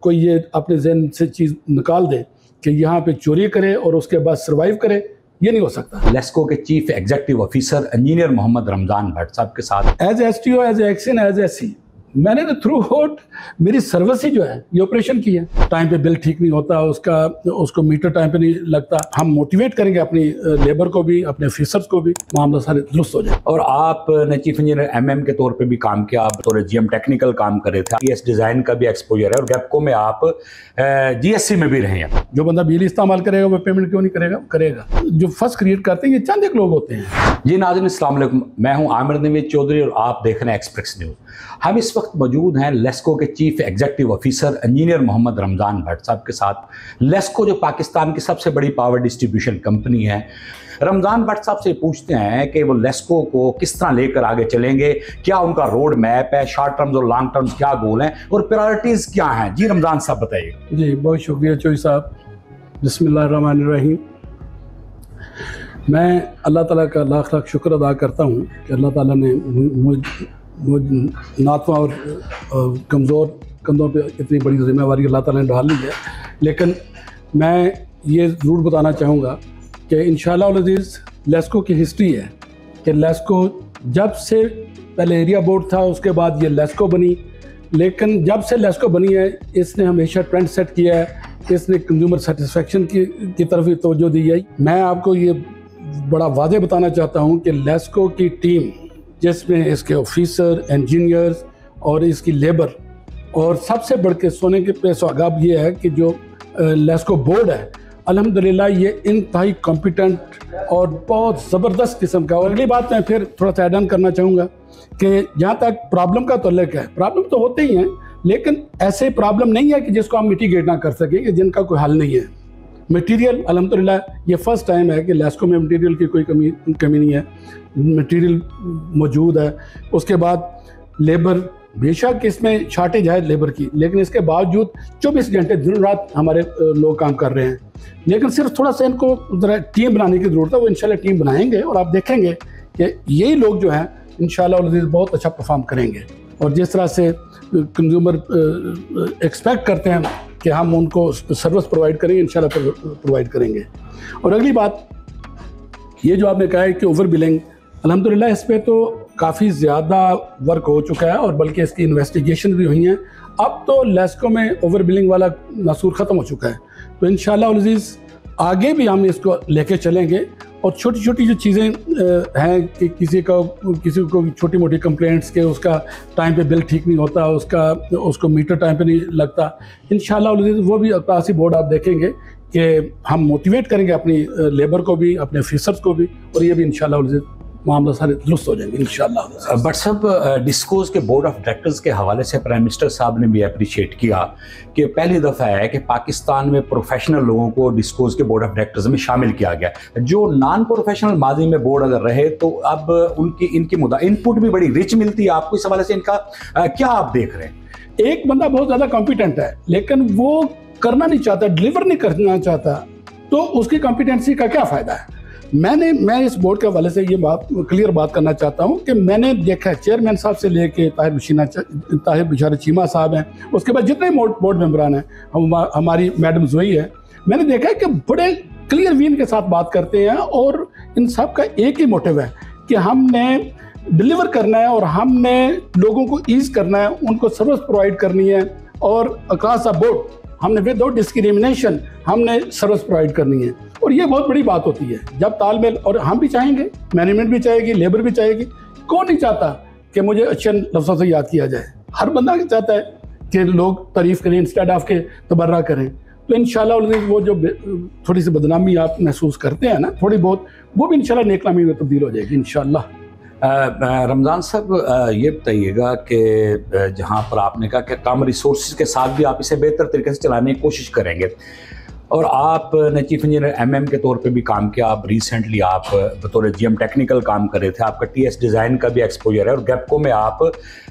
कोई ये अपने जहन से चीज़ निकाल दे कि यहाँ पे चोरी करे और उसके बाद सर्वाइव करे, ये नहीं हो सकता। लेस्को के chief executive officer engineer Mohammad Ramzan Bhatt साहब के साथ as STO, as XEN, as SE मैंने तो थ्रू आउट मेरी सर्विस ही जो है ये ऑपरेशन की है। टाइम पे बिल ठीक नहीं होता, उसको मीटर टाइम पे नहीं लगता। हम मोटिवेट करेंगे अपनी लेबर को भी, अपने ऑफिसर्स को भी, मामला सारे दुरुस्त हो जाए। और आपने चीफ इंजीनियर एमएम के तौर पे भी काम किया, आप तो जीएम टेक्निकल काम कर रहे थे, जीएस डिज़ाइन का भी एक्सपोजर है और गैपको में आप जीएससी में भी रहे हैं। जो बंदा बिजली इस्तेमाल करेगा वो पेमेंट क्यों नहीं करेगा? करेगा। जो फर्स्ट क्रिएट करते हैं ये चंद एक लोग होते हैं। जी नाज़रीन, अस्सलाम वालेकुम, मैं हूं आमिर नवीद चौधरी और आप देख रहे हैं एक्सप्रेस न्यूज़। हम इस वक्त मौजूद हैं लेस्को के chief executive officer engineer Mohammad Ramzan Bhatt साहब के साथ। लेस्को जो पाकिस्तान की सबसे बड़ी पावर डिस्ट्रीब्यूशन कंपनी है, रमजान भट्ट साहब से पूछते हैं कि वो लेस्को को किस तरह लेकर आगे चलेंगे, क्या उनका रोड मैप है, शॉर्ट टर्म्स और लॉन्ग टर्म्स क्या गोल हैं और प्रायोरिटीज़ क्या हैं। जी रमजान साहब बताइएगा। जी बहुत शुक्रिया चौधरी साहब। बिस्मिल्लाहिर्रहमानिर्रहीम। मैं अल्लाह ताला का लाख लाख शुक्र अदा करता हूँ कि अल्लाह ताला ने मुझ नातवा और कमज़ोर कंधों पे इतनी बड़ी जिम्मेवारी अल्लाह ताला ने डाल ली है। लेकिन मैं ये ज़रूर बताना चाहूँगा कि इंशाअल्लाह अज़ीज़ लेस्को की हिस्ट्री है कि लेस्को जब से पहले एरिया बोर्ड था, उसके बाद ये लेस्को बनी। लेकिन जब से लेस्को बनी है इसने हमेशा ट्रेंड सेट किया है, इसने कंज्यूमर सेटिस्फेक्शन की तरफ ही तवज्जो दी है। मैं आपको ये बड़ा वाज़े बताना चाहता हूँ कि लेस्को की टीम, जिसमें इसके ऑफिसर, इंजीनियर्स और इसकी लेबर, और सबसे बढ़ के सोने के पे सुहागा ये है कि जो लेस्को बोर्ड है अल्हम्दुलिल्लाह ये इंतहाई कॉम्पिटेंट और बहुत ज़बरदस्त किस्म का। और अगली बात मैं फिर थोड़ा सा ऐड ऑन करना चाहूँगा कि जहाँ तक प्रॉब्लम का तल्लुक है, प्रॉब्लम तो होते ही हैं, लेकिन ऐसे प्रॉब्लम नहीं है कि जिसको हम मिटिगेट ना कर सकें, कि जिनका कोई हल नहीं है। मटीरियल अल्हम्दुलिल्लाह ये फर्स्ट टाइम है कि लेस्को में मटीरियल की कोई कमी नहीं है, मटीरियल मौजूद है। उसके बाद लेबर, बेशक इसमें शॉर्टेज है लेबर की, लेकिन इसके बावजूद 24 घंटे दिन रात हमारे लोग काम कर रहे हैं। लेकिन सिर्फ थोड़ा सा इनको टीम बनाने की ज़रूरत है। वो इंशाल्लाह टीम बनाएंगे और आप देखेंगे कि यही लोग जो हैं इंशाल्लाह बहुत अच्छा परफॉर्म करेंगे। और जिस तरह से कंज्यूमर एक्सपेक्ट करते हैं कि हम उनको सर्विस प्रोवाइड करेंगे, इंशाल्लाह प्रोवाइड करेंगे। और अगली बात ये जो आपने कहा है कि ओवर बिलिंग, अल्हम्दुलिल्लाह इस पर तो काफ़ी ज़्यादा वर्क हो चुका है और बल्कि इसकी इन्वेस्टिगेशन भी हुई हैं। अब तो लेस्को में ओवर बिलिंग वाला नसूर ख़त्म हो चुका है। तो इंशाअल्लाह अज़ीज़ आगे भी हम इसको लेके चलेंगे। और छोटी छोटी जो चीज़ें हैं कि किसी को छोटी मोटी कंप्लेंट्स के उसका टाइम पे बिल ठीक नहीं होता, उसको मीटर टाइम पे नहीं लगता, इंशाअल्लाह वो भी अक्रासी बोर्ड आप देखेंगे कि हम मोटिवेट करेंगे अपनी लेबर को भी, अपने ऑफिसर्स को भी, और ये भी इंशाअल्लाह मामला सारे दुरुस्त हो जाएंगे इंशाअल्लाह। बट सब डिस्कोज के बोर्ड ऑफ डायरेक्टर्स के हवाले से प्राइम मिनिस्टर साहब ने भी अप्रिशिएट किया कि पहली दफ़ा है कि पाकिस्तान में प्रोफेशनल लोगों को डिस्कोज के बोर्ड ऑफ डायरेक्टर्स में शामिल किया गया। जो नॉन प्रोफेशनल माजी में बोर्ड अगर रहे तो अब इनकी इनपुट भी बड़ी रिच मिलती है। आपको इस हवाले से इनका क्या आप देख रहे हैं? एक बंदा बहुत ज़्यादा कॉम्पिटेंट है लेकिन वो करना नहीं चाहता, डिलीवर नहीं करना चाहता, तो उसकी कॉम्पिटेंसी का क्या फ़ायदा है? मैं इस बोर्ड के हवाले से ये क्लियर बात करना चाहता हूँ कि मैंने देखा है चेयरमैन साहब से लेके ताहिर बिशारा चीमा साहब हैं, उसके बाद जितने बोर्ड मेंबरान हैं, हमारी मैडम जोई है, मैंने देखा है कि बड़े क्लियर वीन के साथ बात करते हैं और इन सब का एक ही मोटिव है कि हमने डिलीवर करना है और हमने लोगों को ईज करना है, उनको सर्विस प्रोवाइड करनी है और अक्रॉस द बोर्ड हमने विदाउट डिस्क्रिमिनेशन हमने सर्विस प्रोवाइड करनी है। और ये बहुत बड़ी बात होती है जब तालमेल, और हम भी चाहेंगे, मैनेजमेंट भी चाहेगी, लेबर भी चाहेगी। कौन नहीं चाहता कि मुझे अच्छे लफ्ज़ों से याद किया जाए? हर बंदा चाहता है कि लोग तारीफ़ करें इंस्टेड ऑफ के तबर्रा करें। तो इंशाल्लाह वो जो थोड़ी सी बदनामी आप महसूस करते हैं ना, थोड़ी बहुत, वो भी इंशाल्लाह नेकनामी में तब्दील हो जाएगी इंशाल्लाह। रमज़ान साहब ये बताइएगा कि जहाँ पर आपने कहा कि कम रिसोर्स के साथ भी आप इसे बेहतर तरीके से चलाने की कोशिश करेंगे, और आपने चीफ इंजीनियर एमएम के तौर पे भी काम किया। आप रिसेंटली आप बतौर जीएम टेक्निकल काम कर रहे थे, आपका टीएस डिज़ाइन का भी एक्सपोजर है और गैपको में आप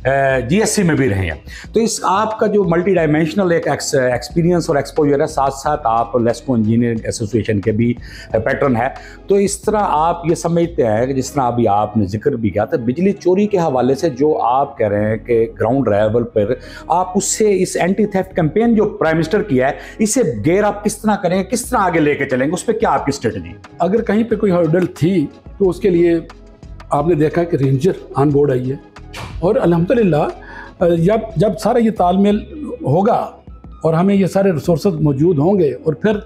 जीएससी में भी रहे हैं। तो इस आपका जो मल्टी डायमेंशनल एक एक्सपीरियंस और एक्सपोजर है, साथ साथ आप लेस्को इंजीनियरिंग एसोसिएशन के भी पैटर्न है। तो इस तरह आप ये समझते हैं कि जिस तरह अभी आपने जिक्र भी किया था बिजली चोरी के हवाले से, जो आप कह रहे हैं कि ग्राउंड लेवल पर आप उससे इस एंटी थेफ्ट कैंपेन जो प्राइम मिनिस्टर किया है, इसे गेयर आप किस तरह करेंगे, किस तरह आगे लेके चलेंगे, उस पर क्या आपकी स्ट्रेटजी? अगर कहीं पे कोई हर्डल थी तो उसके लिए आपने देखा कि रेंजर ऑन बोर्ड आई है, और अल्हम्दुलिल्लाह जब सारा ये तालमेल होगा और हमें ये सारे रिसोर्सेज मौजूद होंगे और फिर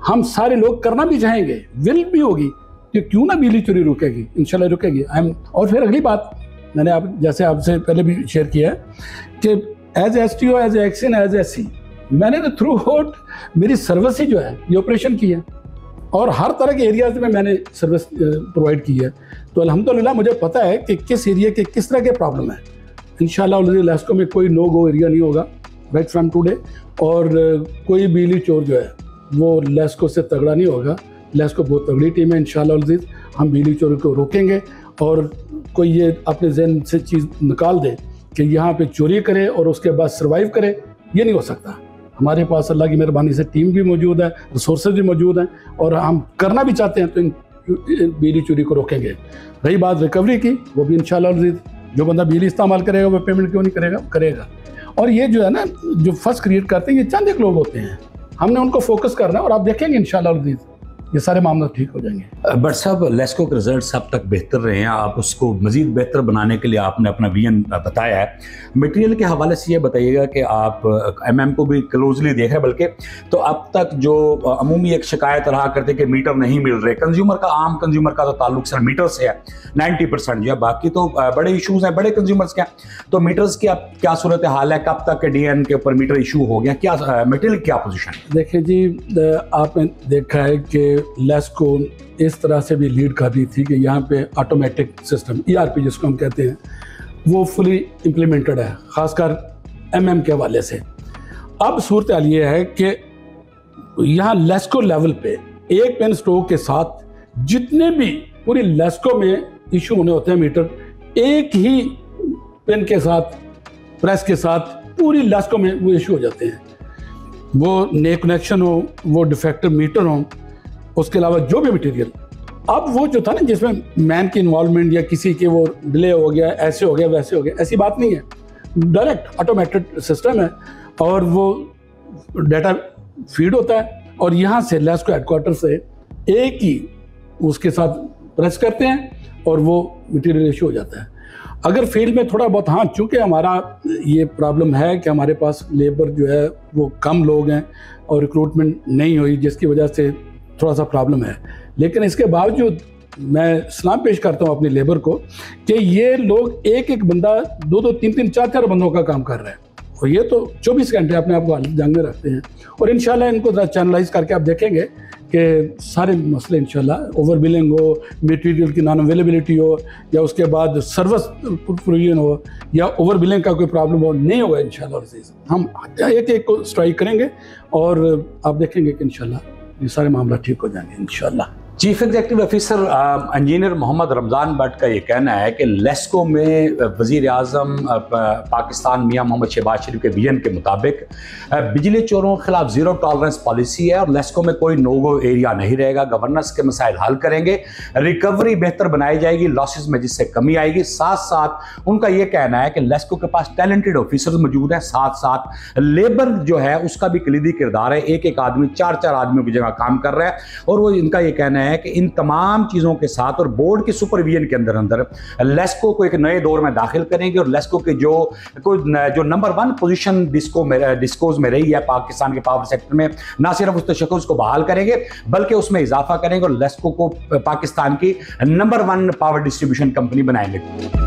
हम सारे लोग करना भी चाहेंगे, विल भी होगी कि क्यों ना बिजली चोरी रुकेगी, इंशाल्लाह रुकेगी। और फिर अगली बात मैंने जैसे आपसे पहले भी शेयर किया है कि as STO, as XEN, as SE, मैंने तो थ्रू आउट मेरी सर्विस ही जो है ये ऑपरेशन की है और हर तरह के एरियाज में मैंने सर्विस प्रोवाइड की है। तो अल्हम्दुलिल्लाह मुझे पता है कि किस एरिया के किस तरह के प्रॉब्लम है। इंशाल्लाह लेस्को में कोई नो गो एरिया नहीं होगा राइट फ्रॉम टुडे, और कोई बिजली चोर जो है वो लेस्को से तगड़ा नहीं होगा। लेस्को बहुत तगड़ी टीम है, इंशाल्लाह हम बिजली चोरी को रोकेंगे। और कोई ये अपने जहन से चीज़ निकाल दे कि यहाँ पे चोरी करे और उसके बाद सर्वाइव करे, ये नहीं हो सकता। हमारे पास अल्लाह की मेहरबानी से टीम भी मौजूद है, रिसोर्सेज भी मौजूद हैं, और हम करना भी चाहते हैं तो इन बिजली चोरी को रोकेंगे। रही बात रिकवरी की, वो भी इंशाल्लाह जो बंदा बिजली इस्तेमाल करेगा वो पेमेंट क्यों नहीं करेगा, करेगा। और ये जो है ना, जो फर्स्ट क्रिएट करते हैं ये चंद एक लोग होते हैं, हमने उनको फोकस करना है और आप देखेंगे इंशाल्लाह ये सारे मामले ठीक हो जाएंगे। बट साहब, लेस्को के रिजल्ट्स अब तक बेहतर रहे हैं, आप उसको मज़ीद बेहतर बनाने के लिए आपने अपना विजन बताया है। मटेरियल के हवाले से ये बताइएगा कि आप एमएम को भी क्लोजली देख रहे हैं, बल्कि तो अब तक जो अमूमी एक शिकायत रहा करते कि मीटर नहीं मिल रहे, कंज्यूमर का, आम कंज्यूमर का तो ताल्लुक सिर्फ मीटर से है 90% जो है, बाकी तो बड़े इशूज़ हैं बड़े कंज्यूमर्स के। तो मीटर्स की अब क्या सूरत हाल है, कब तक के डीएन के ऊपर मीटर इशू हो गया, क्या मटेरियल क्या पोजिशन है? देखिए जी, आपने देखा है कि लेस्को इस तरह से भी लीड कर रही थी कि यहाँ पे ऑटोमेटिक सिस्टम ERP जिसको हम कहते हैं वो फुली इम्प्लीमेंटेड है, ख़ासकर MM के हवाले से। अब सूरत हाल ये है कि यहाँ लेस्को लेवल पे एक पेन स्ट्रोक के साथ जितने भी पूरी लेस्को में इशू होने होते हैं मीटर, एक ही पेन के साथ, प्रेस के साथ पूरी लेस्को में वो इशू हो जाते हैं। वो नए कनेक्शन हो, वो डिफेक्टिव मीटर हो, उसके अलावा जो भी मटेरियल। अब वो जो था ना जिसमें मैन की इन्वॉल्वमेंट या किसी के वो डिले हो गया, ऐसे हो गया, वैसे हो गया, ऐसी बात नहीं है। डायरेक्ट ऑटोमेटेड सिस्टम है और वो डाटा फीड होता है और यहाँ से लेस्को हेडक्वार्टर से एक ही उसके साथ प्रेस करते हैं और वो मटेरियल इशू हो जाता है। अगर फील्ड में थोड़ा बहुत, हाँ, चूँकि हमारा ये प्रॉब्लम है कि हमारे पास लेबर जो है वो कम लोग हैं और रिक्रूटमेंट नहीं हुई, जिसकी वजह से थोड़ा सा प्रॉब्लम है। लेकिन इसके बावजूद मैं सलाम पेश करता हूँ अपनी लेबर को कि ये लोग एक एक बंदा 2-2, 3-3, 4-4 बंदों का काम कर रहे हैं और ये तो 24 घंटे अपने आप को जान में रखते हैं। और इंशाल्लाह इनको ज़रा चैनलाइज करके आप देखेंगे कि सारे मसले इंशाल्लाह, ओवर बिलिंग हो, मटेरियल की नॉन अवेलेबिलिटी हो, या उसके बाद सर्विस प्रोविजन हो, या ओवर बिलिंग का कोई प्रॉब्लम हो, नहीं होगा इंशाल्लाह। हम एक एक को स्ट्राइक करेंगे और आप देखेंगे कि इंशाल्लाह ये सारे मामला ठीक हो जाएंगे इंशाल्लाह। Chief executive officer engineer Mohammad Ramzan Bhatt का ये कहना है कि लेस्को में वज़ीर आज़म पाकिस्तान मियां मोहम्मद शहबाज शरीफ के विजन के मुताबिक बिजली चोरों के खिलाफ ज़ीरो टॉलरेंस पॉलिसी है और लेस्को में कोई नो गो एरिया नहीं रहेगा। गवर्नेंस के मसाइल हल करेंगे, रिकवरी बेहतर बनाई जाएगी, लॉसेस में जिससे कमी आएगी। साथ साथ उनका ये कहना है कि लेस्को के पास टैलेंटेड ऑफिसर्स मौजूद हैं, साथ साथ लेबर जो है उसका भी कलीदी किरदार है। एक एक आदमी 4-4 आदमियों की जगह काम कर रहा है और वो इनका ये कहना है कि इन तमाम चीज़ों के साथ और बोर्ड के सुपरविजन के अंदर लेस्को को एक नए दौर में दाखिल करेंगे और लेस्को के जो नंबर 1 पोजीशन डिस्कोज में रही है पाकिस्तान के पावर सेक्टर में, ना सिर्फ उस तशक्कुस को बहाल करेंगे बल्कि उसमें इजाफा करेंगे और लेस्को को पाकिस्तान की नंबर 1 पावर डिस्ट्रीब्यूशन कंपनी बनाएंगे।